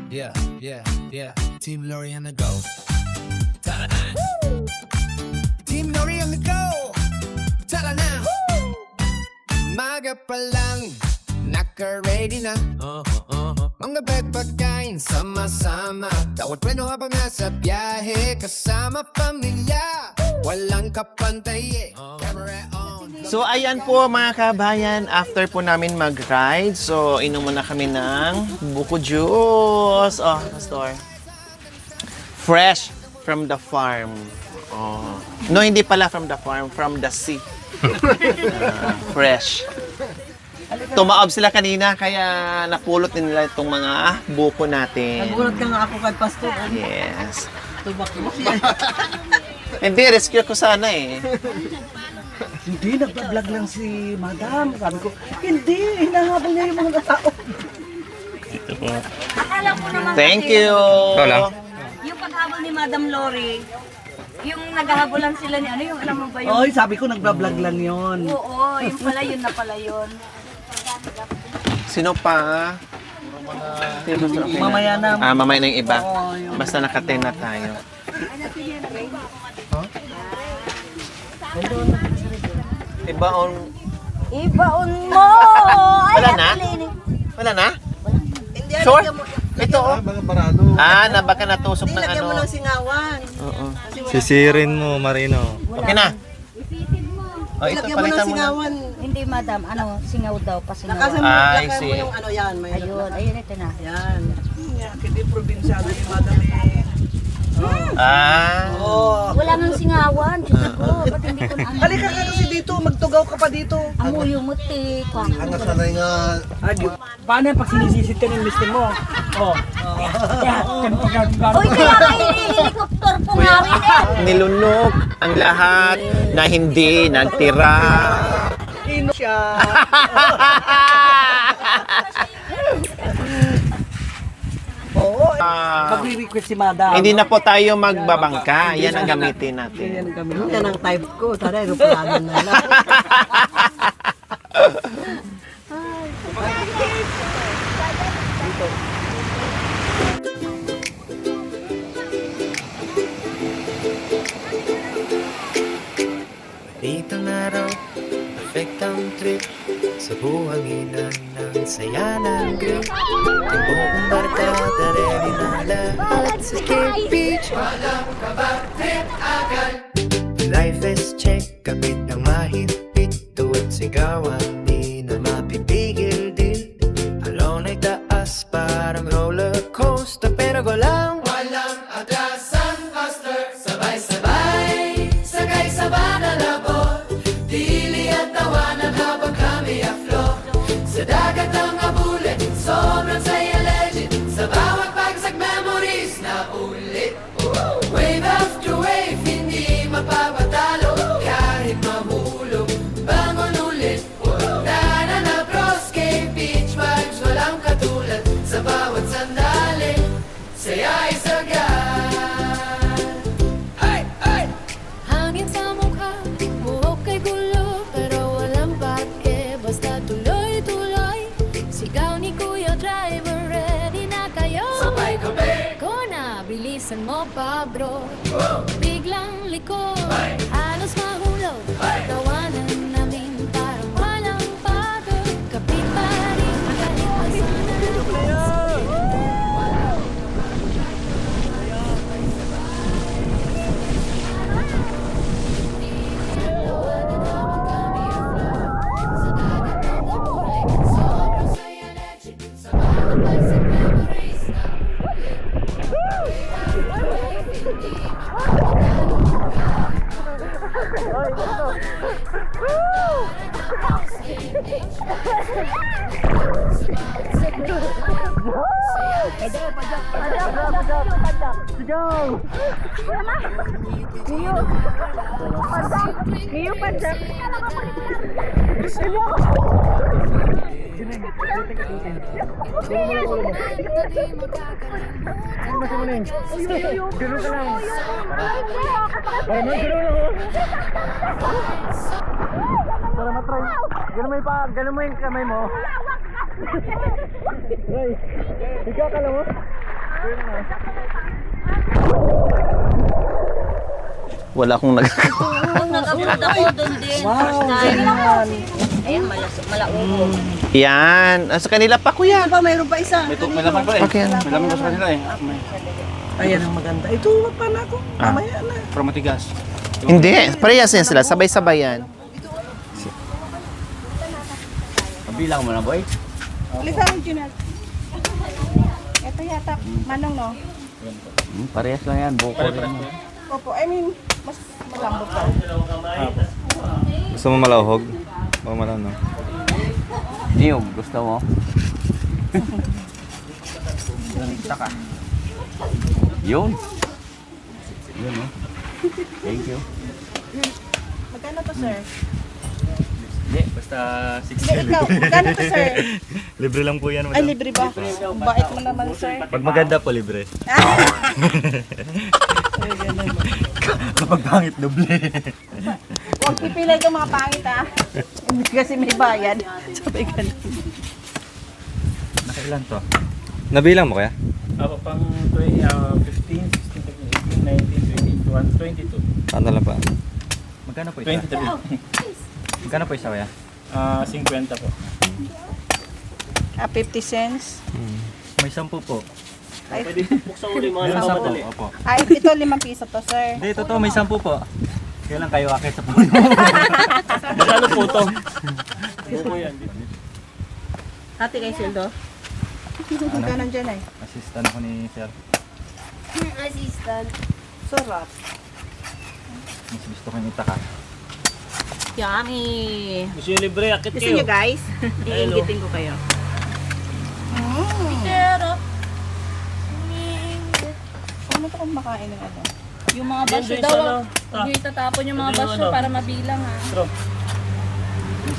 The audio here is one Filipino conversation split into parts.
Yeah, yeah, yeah. Team Lori on the go. Tala na. Team Lori on the go. Tala na. Maga pa lang, naka-ready na. Mga bag pagkain, sama-sama. Tawad preno habang nasa biyahe. Kasama pamilya, walang kapantay. Camera on. So ayan po mga kabayan, after po namin mag-ride, so inom muna kami ng buko juice. Oh, Pastor. Fresh from the farm. Oh. No, hindi pala from the farm, from the sea. Fresh. Tumaob sila kanina, kaya napulot din nila itong mga buko natin. Nagulat ka nga ako kay Pastor. Yes. Tubak-tubak yan. Hindi, rescue ko sana eh. Hindi, nagpa-vlog lang si Madam. Sabi ko, hindi, hinahabol niya yung mga tao. Akala ko naman Thank kasi you. yung paghabol ni Madam Lori, yung naghahabulan sila ni ano, yung alam mo ba yung... Oy, sabi ko nagpa-vlog lang yon. Oo, yung pala yun na pala yun. Sino pa? Mamaya na. Mamaya na yung iba. Oo, yun. Basta naka-10 na tayo. Ibaon. Ibaon mo! Wala na? Wala na? Sure? Ito oh. Na baka natusok ng Lagyan mo ano. ng singawan. Oo. Sisirin mo, Marino. Okay na. Oh, ito Lagyan mo ng palitan mo na. singawan. Hindi madam, ano, singaw daw, pasingaw. Lakasan mo, I lakasan see. mo yung ano yan. May Ayun, ayun ito na. Yan. Hindi probinsyano ni Madam eh. Oh. Wala nang singawan, Diyos ko, ba't hindi ko na ano? Halika ka kasi dito, magtugaw ka pa dito. Amo yung muti, kwan. Paano yung pag sinisisit ka ng mister mo? Oh. Uy, kaya kayo helicopter po nga rin eh. Nilunok ang lahat na hindi nagtira. Ino siya. Oo. Magre-request si Madam. Hindi na po tayo magbabangka. Yan ang gamitin natin. Yan ang type ko. Tara, aeroplano na lang. Dito na raw, perfect ang trip. Sa buhanginan ng saya ng grip. Yung buong barkada, ready na lahat sa Cape Beach. Walang kabatin agad. Life is check, kapit ng mahigpit. Tuwid sigawan, di na mapipigil din. Alone ay taas, parang roller coaster. Pero walang atrasan, master. Sabay-sabay, sagay sa banalabot. Dili at tawanan habang kami afloat. Sa dagat ang abulit, sobrang saya legend. Sa bawat pagsag memories na ulit. Wave after wave, hindi mapapatalo. Kahit mahulog, bangon ulit. Tara na bros, Cape Beach vibes, walang katulad. Sa bawat sandali, saya ay sagad. Hey, hey! Hangin sa mukha, buhok kay gulo, pero walang pake, basta tuloy-tuloy. Sigaw ni Kuya Driver, ready na kayo. Sabay kami! Ko na, bilisan mo pa bro. Biglang liko, halos mahulog. Tawanan namin parang walang pagod. Kapit pa rin kahit masana. Ganun mo yung kamay mo. Wala akong nagagawa. Nung nag-upload ako doon din, first time. Ayan, malaubo. Yan. Sa kanila pa, kuya. Pa, mayroon pa isa. May laman pa eh. Okay. May laman pa sa kanila eh. Ayan ang maganda. Ito, wag pa na ako. Mamaya na. Pero matigas. Hindi. Parehas yan sila. Sabay-sabay yan. Bilang mo na boy. Lisan mo, Junel. Ito yata, manong, no? Parehas lang yan. Buko rin. Opo, I mean, mas malambot pa. Gusto mo malauhog? O malano? Niyog, gusto mo? Saka. Yun. Yun oh. Thank you. Magkano to, sir? Hindi, basta Hindi, ikaw. Magkano to, sir? Libre lang po yan, Ay, libre ba? Ang bait mo naman, sir. Pag maganda po, libre. kapag pangit doble. Huwag pipilay itong mga pangit, ha? Hindi kasi may bayad. Sabay ganun. Nakailan to? Nabilang mo kaya? Ako pang 15, 16, 17, 18, 19, 20, 22. Ano lang pa? Magkano po isa? 23. Magkano po isa kaya? 50 po. 50 cents. May 10 po. Ay, Buksan ulit mga Meron 10 nakamadali. Opo. ay, ito 5 piso to, sir. Hindi, totoo may 10 po. Kailan kayo akit sa puno? Magkano po to? Buko yan. Hati kay Sildo. Magkano dyan, ay? Assistant ako ni Sir. Assistant. Sarap. Mas gusto ko yung itaka. Yummy! Gusto nyo libre, akit Gusto kayo. nyo, guys? Iingitin ko kayo. Pero, Ano to kung makain ng ano? yung mga Yan, basyo doon daw, sa ano. huwag nyo itatapon yung mga Ito yung basyo ano. para mabilang ha.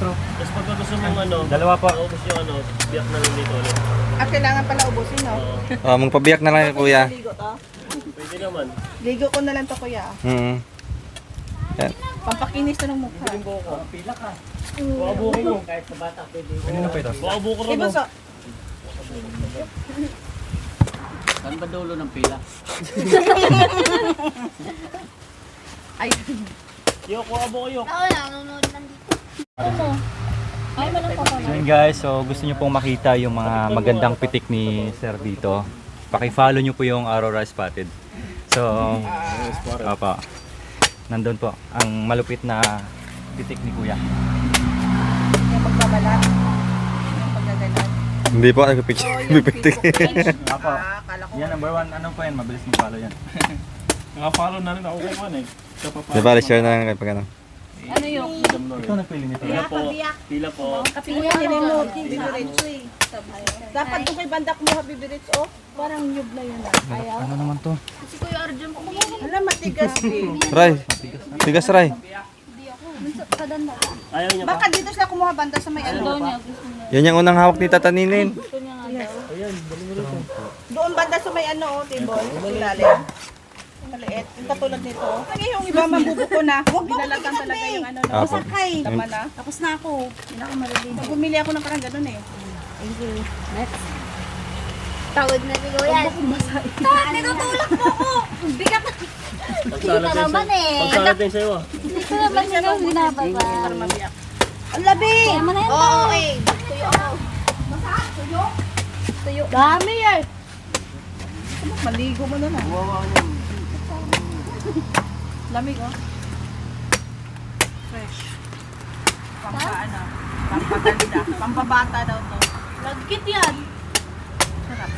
Tapos pag gusto mong ano, Dalawa po. maubos yung ano, biyak na lang dito ulit. Kailangan pala ubusin, no? Magpabiyak na lang kuya. Ligo to? Pwede naman. Ligo ko na lang to, kuya. Yan. Pampakinis to ng mukha. Baka buko mo. Kahit sa bata, pwede. Kanino pa ito? Baka buko rin. Iba sa... Saan ba dulo ng pila? Yok, baka buko yok. Ako lang, nanonood lang dito. Ay, malang pa So yun guys, so gusto nyo pong makita yung mga magandang pitik ni Sir dito. Paki-follow nyo po yung Aurora Spotted. So, opo. Nandun po ang malupit na pitik ni Kuya. Yung pagbabalat. Yung paggagalan. Hindi po, nagpipicture. Pipiktik. Opo. Akala ko. Yan, number 1. Ano po yan? Mabilis mag-follow yan. Naka-follow na rin ako kung ano eh. Di ba, share na lang kayo pag ano. Ano yung? Ikaw nagpili nito. Pila po. Pila po. Kuya, nilimot. Bibirits, eh. Dapat doon kay Bandak mo ha, bibirits, oh. Parang nyug na yun, ah. Ayaw. Ano naman to? Si Kuya Arjun po kumili. Alam, matigas, eh. Ray! Tigas, Ray! Sa danda. Ayaw niya ba? Baka dito sila kumuha banda sa may ano. Daw niya, gusto niya. Yan yung unang hawak ni Tata Ninin. Gusto niya nga daw. Doon banda sa may ano, oh, table. Sa ilalim. Maliit. Yung katulad nito. Lagi yung iba mabubuko na. Huwag mo talaga yung ano, no? Apo. Sakay. Tama na. Tapos na ako. Hindi na ako marilinig. Bumili ako ng parang ganun, eh. Thank you. Next. Tawad na ni Kuya. Tinutulak mo ko. Bigat. Kita naman eh. Pagsalat din sa'yo ah. Dito naman siya nung binababa. Para mabiyak. Ang labi! Kaya mo na yan. Oo, eh. Tuyo ako. Tuyo. Dami eh. Maligo mo na na. Lamig, oh. Fresh. Pampaano? Pampaganda. Pampabata daw to. Lagkit yan. Sarap.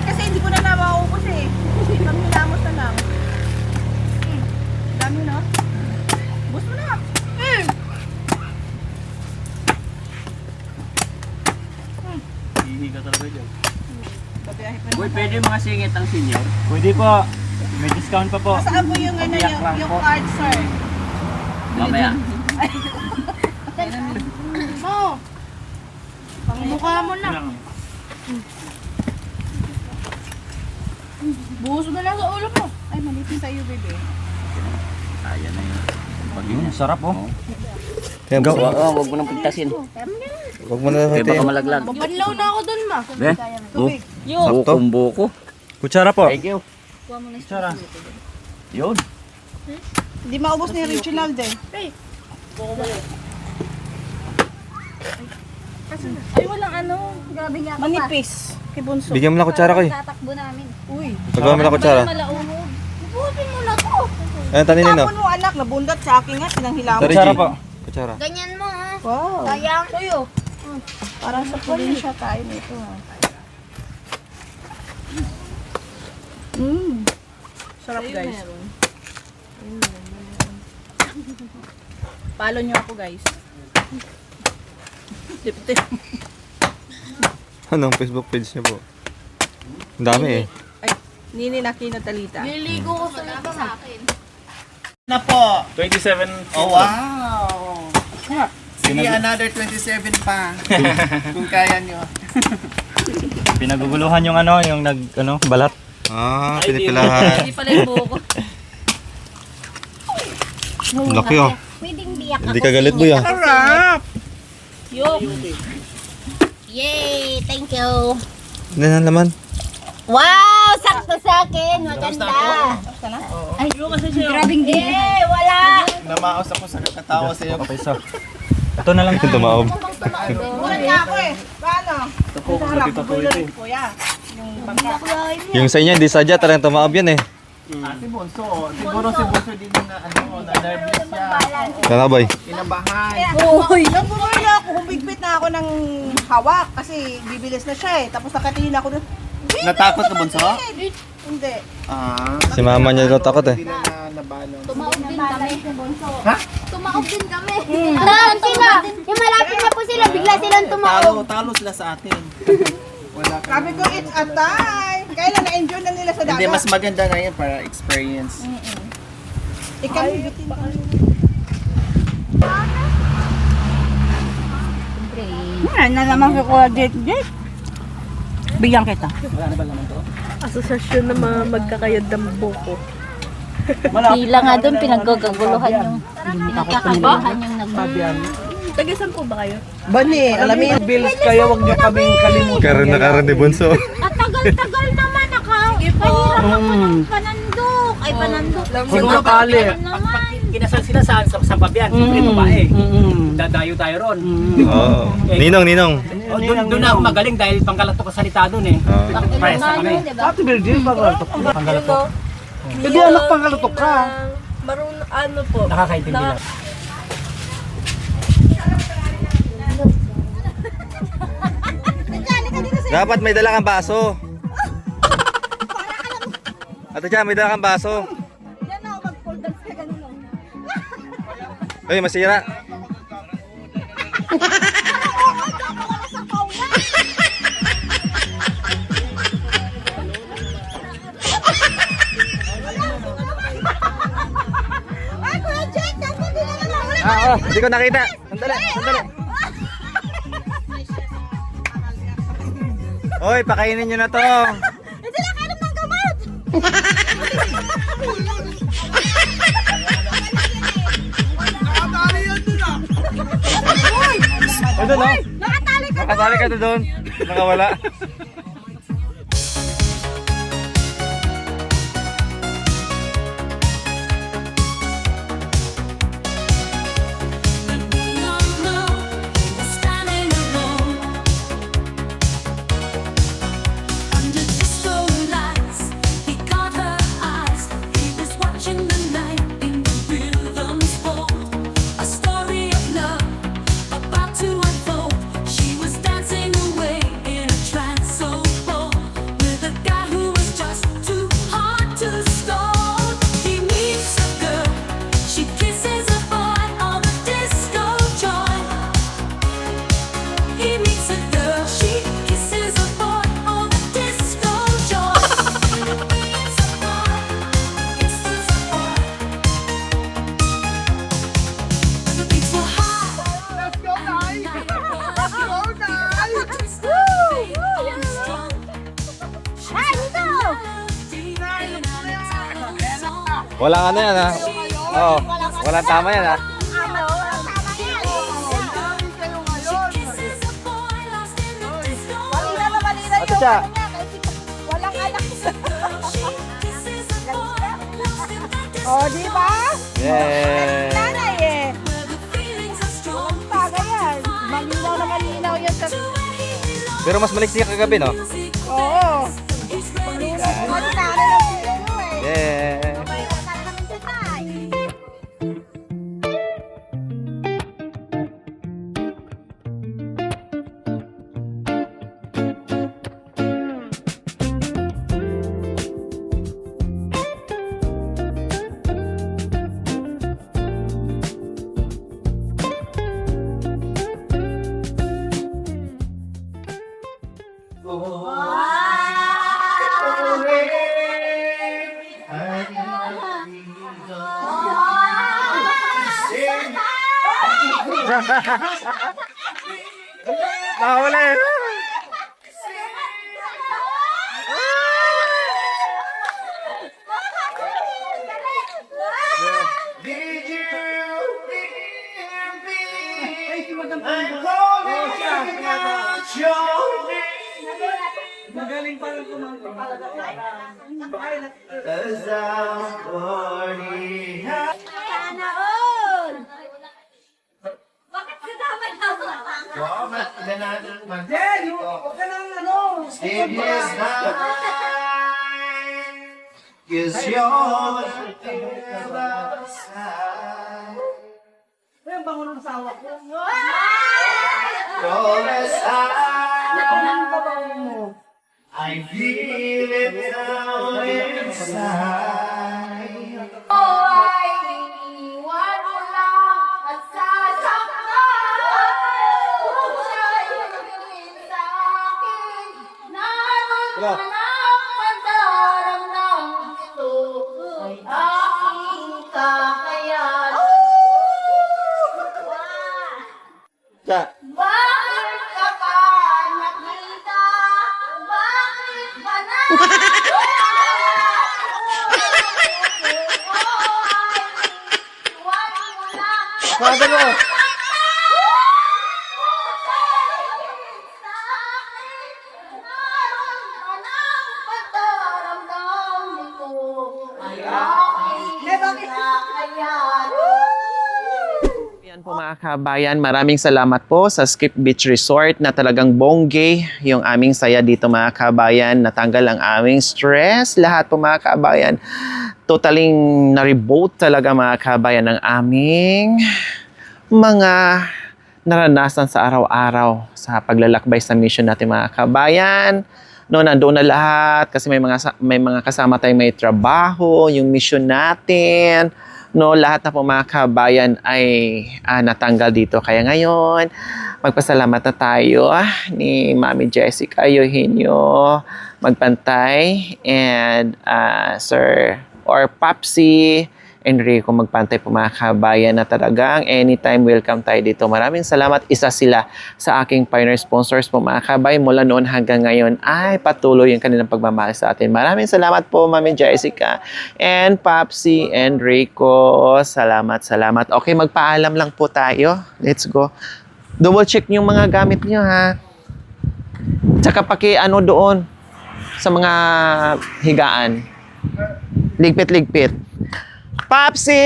Kasi hindi ko na mauubos eh. Kami nilamos na lang. Dami no? Ubus mo na. Hihi ka talaga dyan. Babiyahe pa Boy, naman. pwede mga singit ang senior? Pwede po. May discount pa po. Saan po yung ano Pabiyak lang yung po. card, sir? Mamaya. Oh. Pangmukha mo na. Buhos mo na lang sa ulo mo. Ay, malitin sa'yo, baby. Ayan na yun. Sarap oh. Kaya Huwag mo nang pagtasin. Huwag mo na hatiin. malaglag. Banlaw na ako dun, ma. Sakto. Buko. Kutsara po. Thank you. Tsara. Yun. Hindi maubos ni Reginald eh. Ay, walang ano. Grabe nga ka pa. Manipis. Kay Bunso. Bigyan mo na kutsara ko eh. Tatakbo namin. Uy. Pagawa mo na kutsara. Malaunog. Butin mo na to. Ayan, taninin no. Tapon mo anak, nabundat sa akin nga, sinanghilaman. Kutsara po. Kutsara. Ganyan mo ah. Wow. Sayang. Sa'yo. Parang sa probinsya tayo nito. Sarap guys. Follow nyo ako guys. Tip-tip. Anong Facebook page niya po? Ang dami eh. Ay, Nini Nakina Talita. Niligo ko sa labas sa akin. Na po. 27. Oh, wow. Sige, another 27 pa. Kung kaya nyo. Pinaguguluhan yung ano, yung balat. Ah, pinipilahan. Hindi pala yung buko. Ang laki oh. Pwedeng biyak ako. Hindi ka galit boy ah. Sarap! Yay! Thank you. Ano na naman? Wow! Sakto sa akin. Maganda. Ay, grabing din. Eh, wala. Namaos ako sa kakatawa sa iyo. Okay, so. Ito na lang. Tumaob. Bulat nga ako eh. Paano? Sarap, bulat ni Kuya. Yung bangka. Yung sa inyo, hindi sadya. Talagang tumaob yan eh. Si Bunso, siguro si Bunso din na na-nervous siya. Kalabay. Kinabahan. Uy! Napunoy na ako, humigpit na ako ng hawak kasi bibilis na siya eh. Tapos nakatingin ako doon. Natakot ka, Bunso? Hindi. Si mama niya daw takot eh. Hindi na nabalong. Tumaob din kami. Ha? Tumaob din kami. Sila. Yung malapit na po sila, bigla silang tumaob. Talo sila sa atin. Wala ka. Sabi ko, it's a time. Kailan na-enjoy na nila sa dagat. Hindi, mas maganda na yun para experience. Ikaw, bitin ka. Na naman si Kuya Jet. Bigyan kita. Asosasyon na mga magkakayod ng buko. Sila nga doon, pinaggaguluhan yung pinagkakaguluhan yung Tagasan po ba kayo? Bani, alam mo yung bills kayo, huwag nyo kaming kalimutan. Karoon na karoon ni Bunso. At tagal-tagal naman Mahirap ako panandok. Ay, panandok. Kung nakali. Kinasal sila sa Pabian, babae. Dadayo tayo ron. Oo. Ninong. Doon ako magaling dahil pangkalato ka salita doon eh. Presa kami. Ate Virgin, pangkalatok ka. Pangkalatok. Hindi anak pangkalatok ka. Marunong ano po. Nakakaintindi lang. Dapat may dala kang baso. Ate Jan, may dala kang baso. Yan ako, mag-pole dance ka ganun. Uy, masira. Ay, Kuya Jack, dapat din naman ako. Hindi ko nakita. Sandali. Hoy, pakainin nyo na to. Hindi na kainom ng gamot. O doon, oh. Nakatali ka doon. Nakawala. Walang ano yan ha. Oo. Walang tama yan ha. Cha. Walang anak. Oh, di ba? Yeah. Nanay eh. Walang bagay yan. Malinaw na malinaw yan sa... Pero mas maliksi ka kagabi, no? Oo. Malinaw na malinaw eh. Yeah. Mahuli. Magaling pa rin kumanta. Sana all! Bakit kasama na ako? Jen, huwag ka nang ano. Ay, ang bango ng asawa ko. I feel it down inside. Cha. Bakit ka pa nakita? Bakit ba na? Father mo. Yan po mga kabayan, maraming salamat po sa Skip Beach Resort na talagang bongge yung aming saya dito mga kabayan. Natanggal ang aming stress. Lahat po mga kabayan, totaling na-reboot talaga mga kabayan ng aming mga naranasan sa araw-araw sa paglalakbay sa mission natin mga kabayan. No, nandoon na lahat kasi may mga kasama tayong may trabaho, yung mission natin. No, lahat na po mga kabayan ay natanggal dito. Kaya ngayon, magpasalamat na tayo ni Mami Jessica Eugenio Magpantay and Sir or Papsi Enrico Magpantay po mga kabayan na talagang anytime welcome tayo dito. Maraming salamat. Isa sila sa aking pioneer sponsors po mga kabayan. Mula noon hanggang ngayon ay patuloy yung kanilang pagmamahal sa atin. Maraming salamat po Mami Jessica and Papsi Enrico. Salamat, salamat. Okay, magpaalam lang po tayo. Let's go. Double check yung mga gamit nyo ha. Tsaka ano doon sa mga higaan. Ligpit-ligpit. Papsi!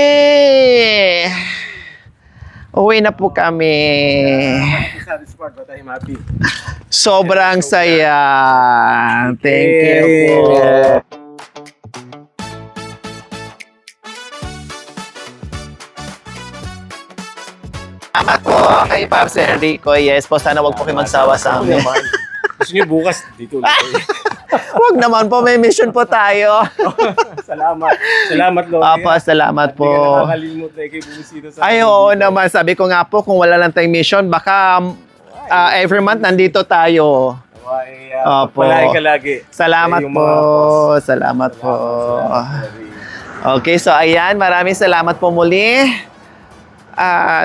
Uwi na po kami. Sobrang saya. Thank you po. Salamat po kay Papsi Enrico. Yes po, sana wag po kayo magsawa sa amin. Gusto niyo bukas dito lang. Wag naman po, may mission po tayo. Salamat. Salamat, Lord. Papa, salamat po. Hindi ka nakakalimot na kay bumisita sa Ay, oo naman. Sabi ko nga po, kung wala lang tayong mission, baka every month nandito tayo. Opo. Palagi ka lagi. Salamat Yung po. mga boss. Salamat po. Okay, so ayan. Maraming salamat po muli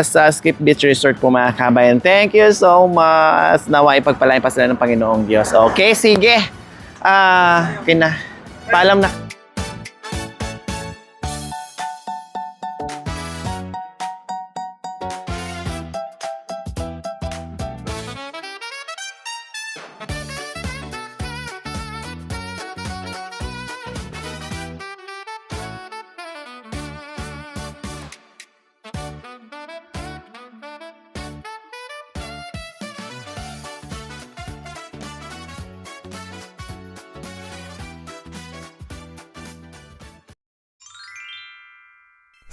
sa Skip Beach Resort po mga kabayan. Thank you so much. Nawa ipagpalain pa sila ng Panginoong Diyos. Okay, sige. Okay na. Paalam na.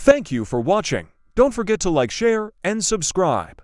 Thank you for watching. Don't forget to like, share, and subscribe.